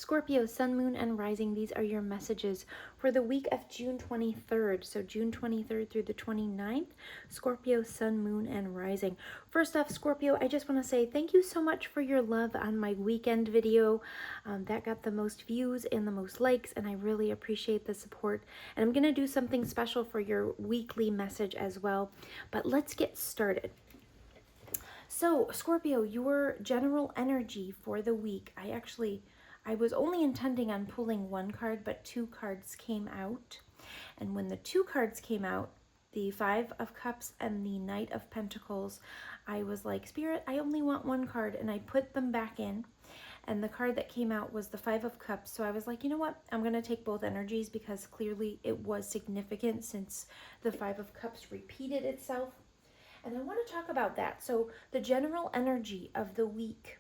Scorpio, Sun, Moon, and Rising, these are your messages for the week of June 23rd. So June 23rd through the 29th, Scorpio, Sun, Moon, and Rising. First off, Scorpio, I just want to say thank you so much for your love on my weekend video. That got the most views and the most likes, and I really appreciate the support. And I'm going to do something special for your weekly message as well. But let's get started. So, Scorpio, your general energy for the week, I was only intending on pulling one card, but two cards came out. And when the two cards came out, the Five of Cups and the Knight of Pentacles, I was like, Spirit, I only want one card, and I put them back in. And the card that came out was the Five of Cups. So I was like, you know what? I'm going to take both energies because clearly it was significant since the Five of Cups repeated itself. And I want to talk about that. So the general energy of the week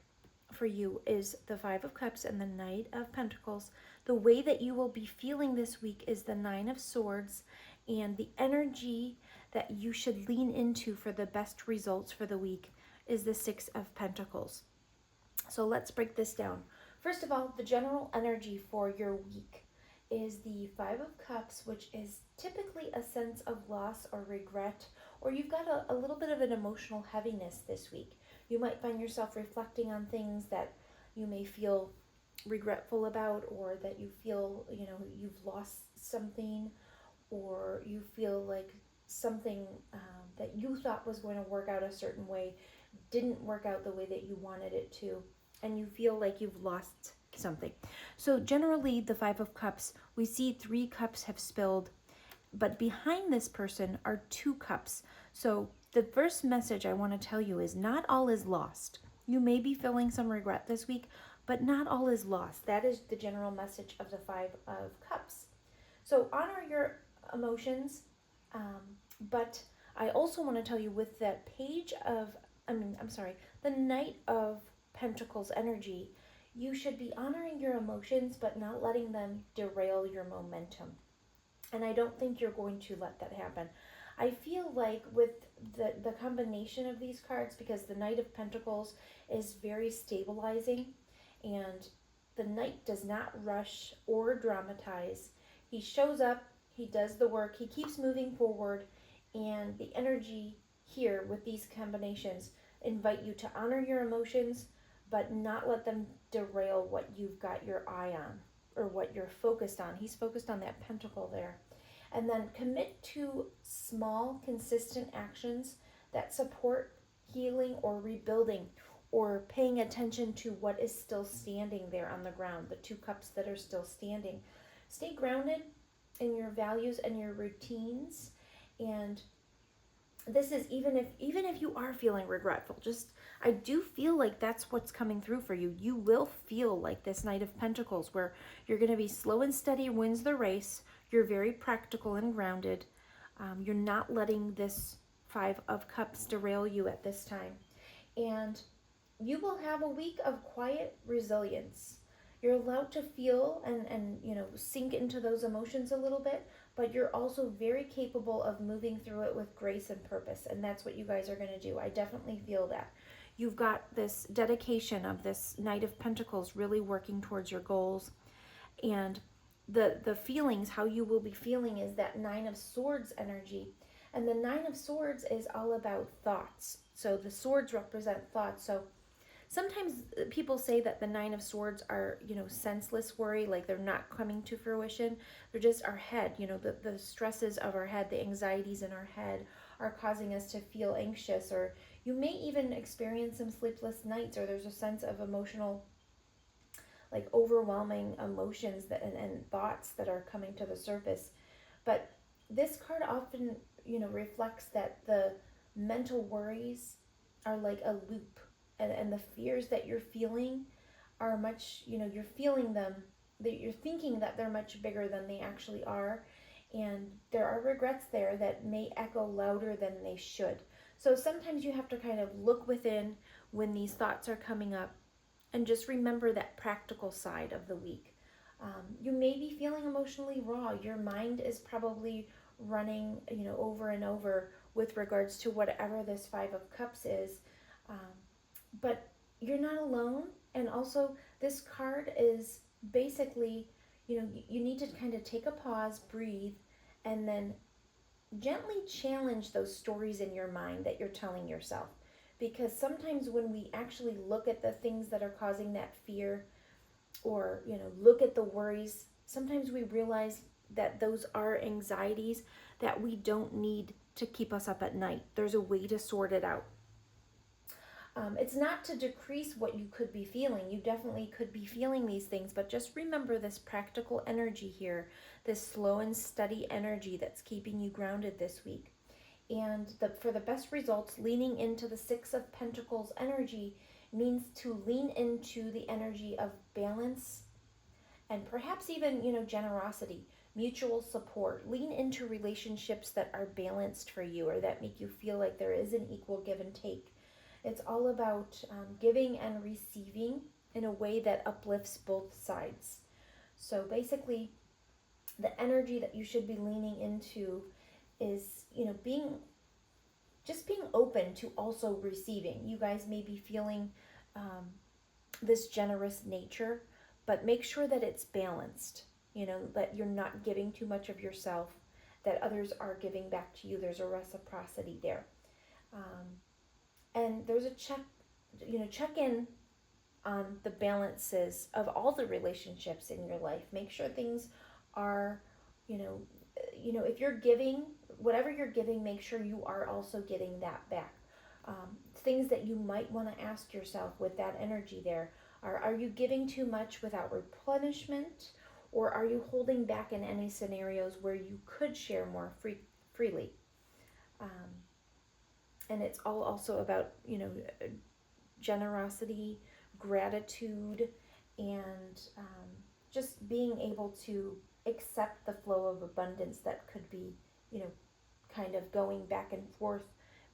for you is the Five of Cups and the Knight of Pentacles. The way that you will be feeling this week is the Nine of Swords, and the energy that you should lean into for the best results for the week is the Six of Pentacles. So let's break this down. First of all, the general energy for your week is the Five of Cups, which is typically a sense of loss or regret, or you've got a little bit of an emotional heaviness this week. You might find yourself reflecting on things that you may feel regretful about, or that you feel, you've lost something, or you feel like something that you thought was going to work out a certain way didn't work out the way that you wanted it to, and you feel like you've lost something. So generally, the Five of Cups, we see 3 cups have spilled, but behind this person are 2 cups. So the first message I want to tell you is not all is lost. You may be feeling some regret this week, but not all is lost. That is the general message of the Five of Cups. So honor your emotions, but I also want to tell you with that the Knight of Pentacles energy, you should be honoring your emotions, but not letting them derail your momentum. And I don't think you're going to let that happen. I feel like with the combination of these cards, because the Knight of Pentacles is very stabilizing, and the Knight does not rush or dramatize. He shows up, he does the work, he keeps moving forward, and the energy here with these combinations invite you to honor your emotions, but not let them derail what you've got your eye on or what you're focused on. He's focused on that pentacle there. And then commit to small, consistent actions that support healing or rebuilding, or paying attention to what is still standing there on the ground, the 2 cups that are still standing. Stay grounded in your values and your routines. And this is even if you are feeling regretful, I do feel like that's what's coming through for you. You will feel like this Knight of Pentacles, where you're going to be slow and steady wins the race. You're very practical and grounded. You're not letting this Five of Cups derail you at this time. And you will have a week of quiet resilience. You're allowed to feel and sink into those emotions a little bit, but you're also very capable of moving through it with grace and purpose, and that's what you guys are going to do. I definitely feel that. You've got this dedication of this Knight of Pentacles really working towards your goals, and the feelings, how you will be feeling, is that Nine of Swords energy, and the Nine of Swords is all about thoughts. So the swords represent thoughts. So sometimes people say that the Nine of Swords are, senseless worry, like they're not coming to fruition. They're just our head, the stresses of our head, the anxieties in our head are causing us to feel anxious, or you may even experience some sleepless nights, or there's a sense of emotional, like overwhelming emotions and thoughts that are coming to the surface. But this card often, reflects that the mental worries are like a loop. And the fears that you're feeling are much, you're feeling them, that you're thinking that they're much bigger than they actually are. And there are regrets there that may echo louder than they should. So sometimes you have to kind of look within when these thoughts are coming up, and just remember that practical side of the week. You may be feeling emotionally raw. Your mind is probably running, over and over with regards to whatever this Five of Cups is. But you're not alone. And also, this card is basically, you need to kind of take a pause, breathe, and then gently challenge those stories in your mind that you're telling yourself. Because sometimes when we actually look at the things that are causing that fear, or look at the worries, sometimes we realize that those are anxieties that we don't need to keep us up at night. There's a way to sort it out. It's not to decrease what you could be feeling. You definitely could be feeling these things, but just remember this practical energy here, this slow and steady energy that's keeping you grounded this week. And for the best results, leaning into the Six of Pentacles energy means to lean into the energy of balance and perhaps even, generosity, mutual support. Lean into relationships that are balanced for you, or that make you feel like there is an equal give and take. It's all about giving and receiving in a way that uplifts both sides. So basically, the energy that you should be leaning into is, being open to also receiving. You guys may be feeling this generous nature, but make sure that it's balanced. That you're not giving too much of yourself, that others are giving back to you. There's a reciprocity there. And there's a check in on the balances of all the relationships in your life. Make sure things are, if you're giving, whatever you're giving, make sure you are also getting that back. Things that you might want to ask yourself with that energy there are you giving too much without replenishment, or are you holding back in any scenarios where you could share more freely? And it's all also about, generosity, gratitude, and just being able to accept the flow of abundance that could be, kind of going back and forth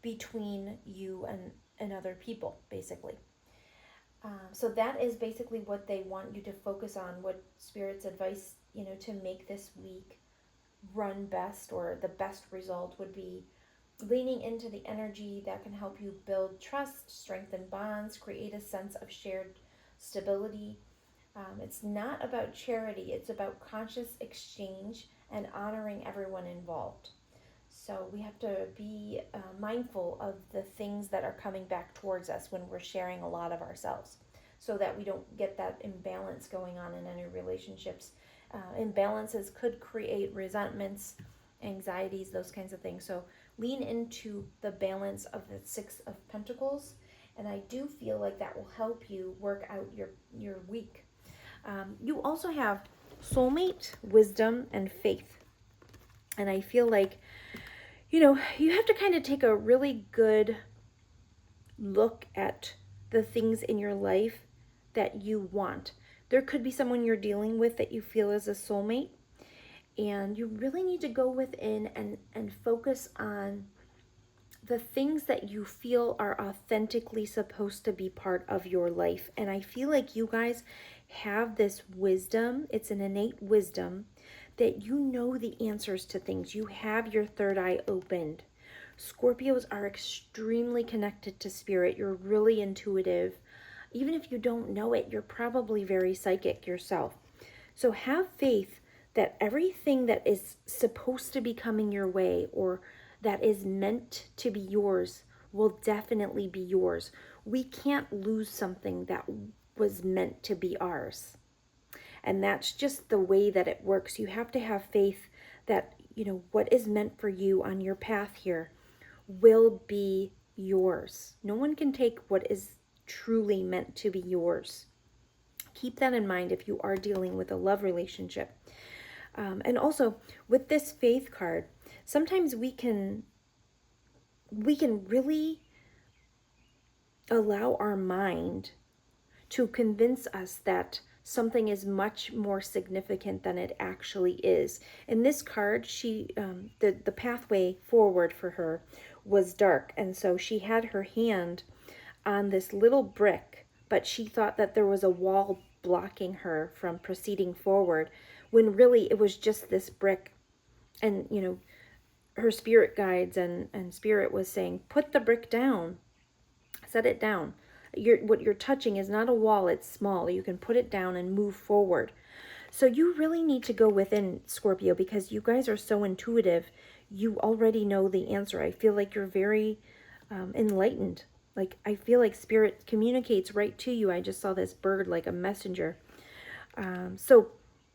between you and other people, basically. So that is basically what they want you to focus on, what Spirit's advice, to make this week run best, or the best result would be leaning into the energy that can help you build trust, strengthen bonds, create a sense of shared stability. It's not about charity, it's about conscious exchange and honoring everyone involved. So we have to be mindful of the things that are coming back towards us when we're sharing a lot of ourselves, so that we don't get that imbalance going on in any relationships. Imbalances could create resentments, anxieties, those kinds of things. So lean into the balance of the Six of Pentacles, and I do feel like that will help you work out your week. You also have soulmate, wisdom, and faith. And I feel like, you have to kind of take a really good look at the things in your life that you want. There could be someone you're dealing with that you feel is a soulmate, and you really need to go within and focus on the things that you feel are authentically supposed to be part of your life. And I feel like you guys have this wisdom. It's an innate wisdom that you know the answers to things. You have your third eye opened. Scorpios are extremely connected to spirit. You're really intuitive. Even if you don't know it, you're probably very psychic yourself. So have faith that everything that is supposed to be coming your way, or that is meant to be yours, will definitely be yours. We can't lose something that was meant to be ours. And that's just the way that it works. You have to have faith that, what is meant for you on your path here will be yours. No one can take what is truly meant to be yours. Keep that in mind if you are dealing with a love relationship. And also with this faith card, sometimes we can really allow our mind to convince us that something is much more significant than it actually is. In this card, the pathway forward for her was dark, and so she had her hand on this little brick, but she thought that there was a wall blocking her from proceeding forward, when really it was just this brick. And her spirit guides and spirit was saying, put the brick down, set it down. what you're touching is not a wall, it's small. You can put it down and move forward. So you really need to go within, Scorpio, because you guys are so intuitive. You already know the answer. I feel like you're very enlightened. Like, I feel like spirit communicates right to you. I just saw this bird like a messenger. So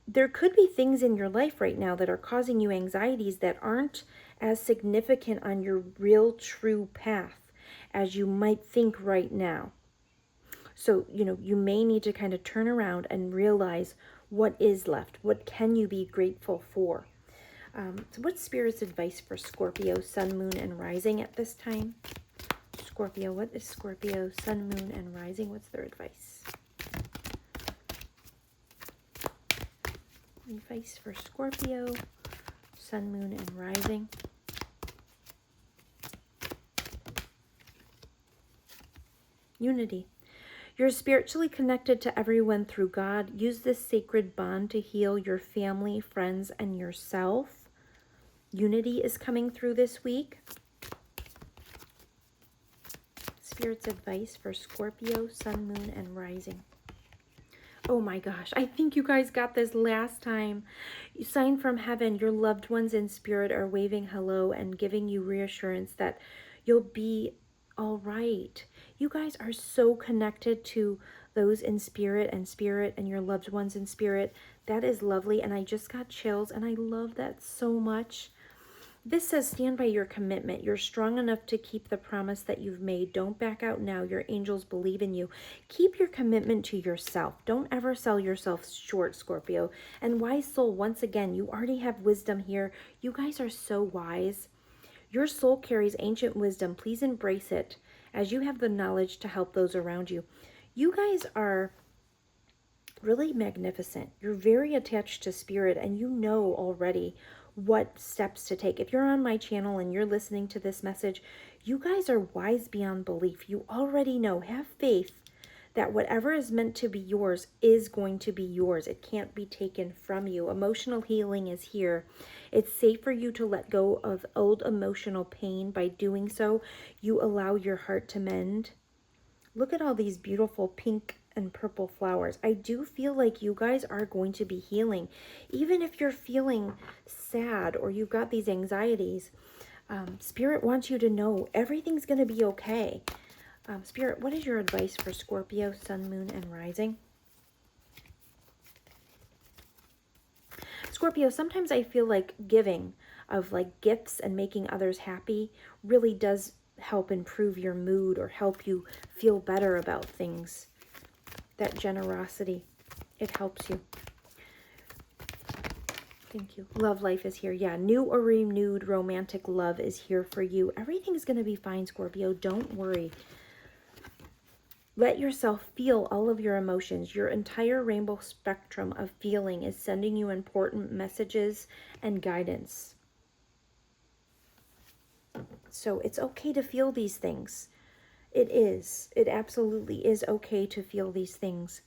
there could be things in your life right now that are causing you anxieties that aren't as significant on your real true path as you might think right now. So, you may need to kind of turn around and realize what is left. What can you be grateful for? So what's Spirit's advice for Scorpio, Sun, Moon, and Rising at this time? Scorpio, what is Scorpio, Sun, Moon, and Rising? What's their advice? Advice for Scorpio, Sun, Moon, and Rising. Unity. You're spiritually connected to everyone through God. Use this sacred bond to heal your family, friends, and yourself. Unity is coming through this week. Spirit's advice for Scorpio, Sun, Moon, and Rising. Oh my gosh, I think you guys got this last time. Sign from heaven, your loved ones in spirit are waving hello and giving you reassurance that you'll be all right. You guys are so connected to those in spirit and your loved ones in spirit. That is lovely, and I just got chills, and I love that so much. This says, stand by your commitment. You're strong enough to keep the promise that you've made. Don't back out now. Your angels believe in you. Keep your commitment to yourself. Don't ever sell yourself short, Scorpio. And wise soul, once again, you already have wisdom here. You guys are so wise. Your soul carries ancient wisdom. Please embrace it as you have the knowledge to help those around you. You guys are really magnificent. You're very attached to spirit, and you know already what steps to take. If you're on my channel and you're listening to this message, you guys are wise beyond belief. You already know. Have faith that whatever is meant to be yours is going to be yours. It can't be taken from you. Emotional healing is here. It's safe for you to let go of old emotional pain. By doing so, you allow your heart to mend. Look at all these beautiful pink and purple flowers. I do feel like you guys are going to be healing. Even if you're feeling sad or you've got these anxieties, Spirit wants you to know everything's going to be okay. Spirit, what is your advice for Scorpio, Sun, Moon, and Rising? Scorpio, sometimes I feel like giving of like gifts and making others happy really does help improve your mood or help you feel better about things. That generosity, it helps you. Thank you. Love life is here. Yeah, new or renewed romantic love is here for you. Everything's going to be fine, Scorpio. Don't worry. Let yourself feel all of your emotions. Your entire rainbow spectrum of feeling is sending you important messages and guidance. So it's okay to feel these things. It is. It absolutely is okay to feel these things.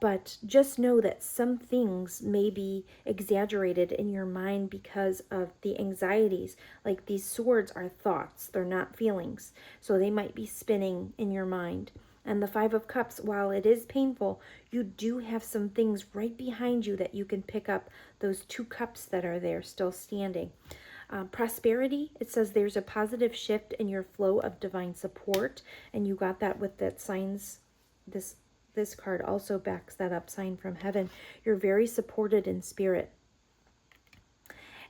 But just know that some things may be exaggerated in your mind because of the anxieties. Like these swords are thoughts. They're not feelings. So they might be spinning in your mind. And the Five of Cups, while it is painful, you do have some things right behind you that you can pick up. Those 2 cups that are there still standing. Prosperity, it says there's a positive shift in your flow of divine support, and you got that with that signs. This card also backs that up, sign from heaven. You're very supported in spirit.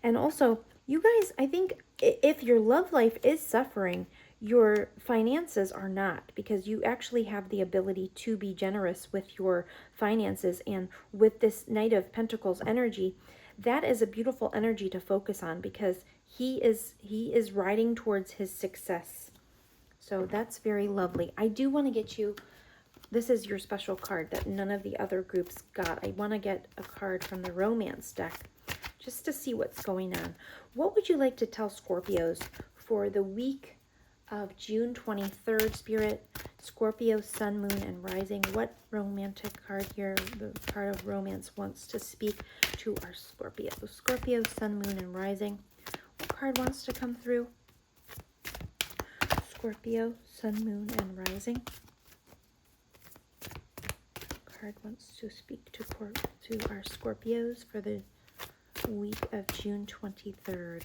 And also, you guys, I think if your love life is suffering, your finances are not, because you actually have the ability to be generous with your finances. And with this Knight of Pentacles energy, that is a beautiful energy to focus on, because he is riding towards his success. So that's very lovely. I do want to get you, this is your special card that none of the other groups got. I want to get a card from the romance deck just to see what's going on. What would you like to tell Scorpios for the week of June 23rd, Spirit? Scorpio, Sun, Moon, and Rising. What romantic card here, the card of romance, wants to speak to our Scorpio? Scorpio, Sun, Moon, and Rising. What card wants to come through? Scorpio, Sun, Moon, and Rising. card wants to speak to our Scorpios for the week of June 23rd?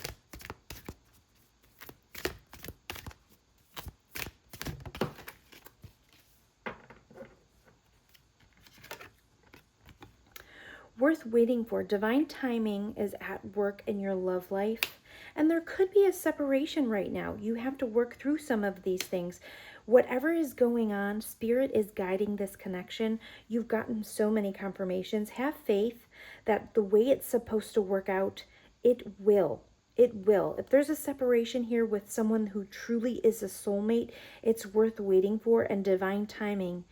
Worth waiting for. Divine timing is at work in your love life. And there could be a separation right now. You have to work through some of these things. Whatever is going on, Spirit is guiding this connection. You've gotten so many confirmations. Have faith that the way it's supposed to work out, it will. It will. If there's a separation here with someone who truly is a soulmate, it's worth waiting for, and divine timing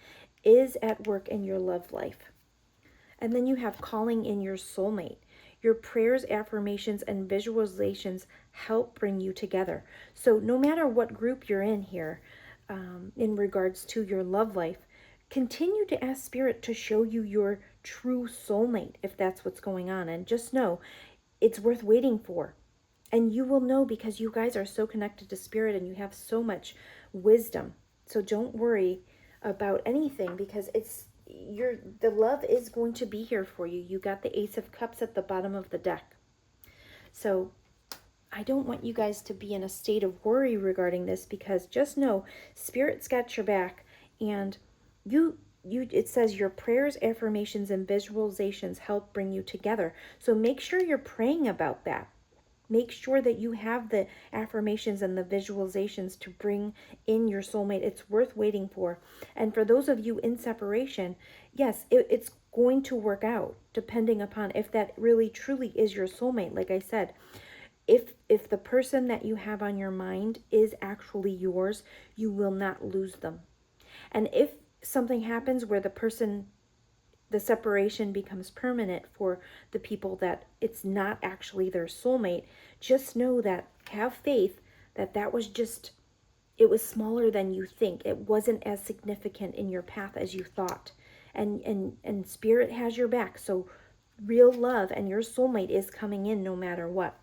is at work in your love life. And then you have calling in your soulmate. Your prayers, affirmations, and visualizations help bring you together. So no matter what group you're in here, in regards to your love life, continue to ask Spirit to show you your true soulmate if that's what's going on. And just know it's worth waiting for. And you will know because you guys are so connected to Spirit and you have so much wisdom. So don't worry about anything because the love is going to be here for you. You got the Ace of Cups at the bottom of the deck. So I don't want you guys to be in a state of worry regarding this because just know Spirit's got your back, and it says your prayers, affirmations, and visualizations help bring you together. So make sure you're praying about that. Make sure that you have the affirmations and the visualizations to bring in your soulmate. It's worth waiting for. And for those of you in separation, yes, it's going to work out depending upon if that really truly is your soulmate. Like I said, if the person that you have on your mind is actually yours, you will not lose them. And if something happens where the separation becomes permanent for the people that it's not actually their soulmate, just know that, have faith that was just, it was smaller than you think. It wasn't as significant in your path as you thought. And Spirit has your back. So real love and your soulmate is coming in no matter what.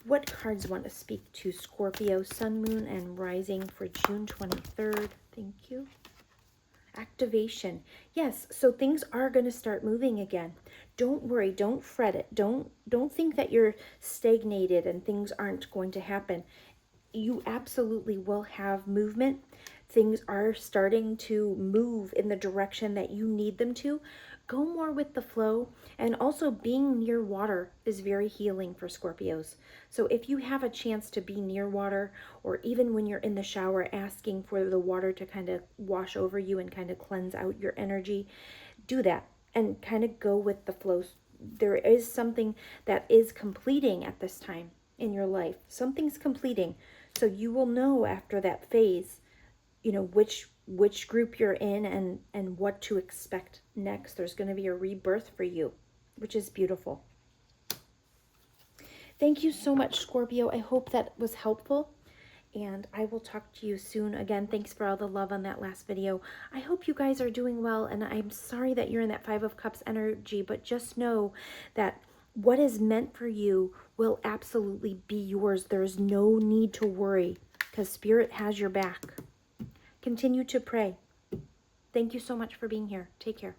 What cards want to speak to Scorpio, Sun, Moon, and Rising for June 23rd? Thank you. Activation. Yes, so things are going to start moving again. Don't worry, don't fret it. Don't think that you're stagnated and things aren't going to happen. You absolutely will have movement. Things are starting to move in the direction that you need them to. Go more with the flow. And also being near water is very healing for Scorpios. So if you have a chance to be near water, or even when you're in the shower asking for the water to kind of wash over you and kind of cleanse out your energy, do that and kind of go with the flow. There is something that is completing at this time in your life. Something's completing. So you will know after that phase, you know, which group you're in and what to expect next. There's going to be a rebirth for you, which is beautiful. Thank you so much, Scorpio. I hope that was helpful, and I will talk to you soon. Again, thanks for all the love on that last video. I hope you guys are doing well, and I'm sorry that you're in that Five of Cups energy, but just know that what is meant for you will absolutely be yours. There's no need to worry because Spirit has your back. Continue to pray. Thank you so much for being here. Take care.